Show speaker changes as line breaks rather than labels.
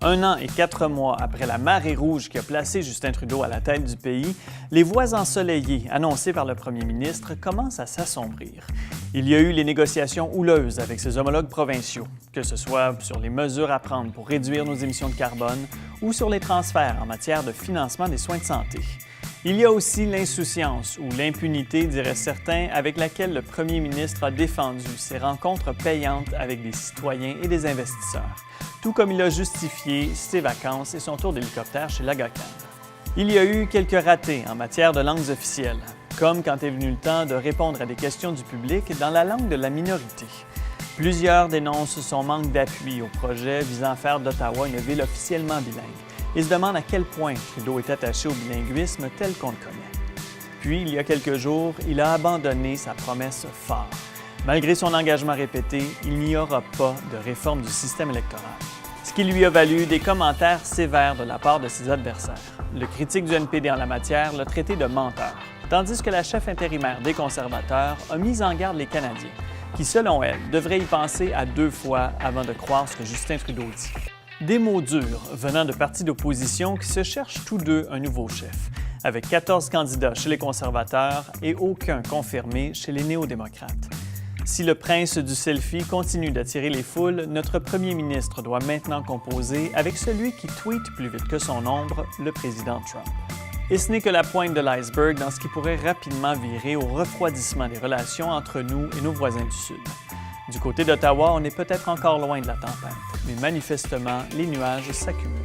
1 an et 4 mois après la marée rouge qui a placé Justin Trudeau à la tête du pays, les voies ensoleillées annoncées par le premier ministre commencent à s'assombrir. Il y a eu les négociations houleuses avec ses homologues provinciaux, que ce soit sur les mesures à prendre pour réduire nos émissions de carbone ou sur les transferts en matière de financement des soins de santé. Il y a aussi l'insouciance ou l'impunité, diraient certains, avec laquelle le premier ministre a défendu ses rencontres payantes avec des citoyens et des investisseurs, tout comme il a justifié ses vacances et son tour d'hélicoptère chez l'Agacam. Il y a eu quelques ratés en matière de langues officielles, comme quand est venu le temps de répondre à des questions du public dans la langue de la minorité. Plusieurs dénoncent son manque d'appui au projet visant à faire d'Ottawa une ville officiellement bilingue et se demandent à quel point Trudeau est attaché au bilinguisme tel qu'on le connaît. Puis, il y a quelques jours, il a abandonné sa promesse phare. Malgré son engagement répété, il n'y aura pas de réforme du système électoral, ce qui lui a valu des commentaires sévères de la part de ses adversaires. Le critique du NPD en la matière l'a traité de menteur, tandis que la chef intérimaire des conservateurs a mis en garde les Canadiens, qui, selon elle, devraient y penser à 2 fois avant de croire ce que Justin Trudeau dit. Des mots durs venant de partis d'opposition qui se cherchent tous deux un nouveau chef, avec 14 candidats chez les conservateurs et aucun confirmé chez les néo-démocrates. Si le prince du selfie continue d'attirer les foules, notre premier ministre doit maintenant composer avec celui qui tweet plus vite que son ombre, le président Trump. Et ce n'est que la pointe de l'iceberg dans ce qui pourrait rapidement virer au refroidissement des relations entre nous et nos voisins du Sud. Du côté d'Ottawa, on est peut-être encore loin de la tempête, mais manifestement, les nuages s'accumulent.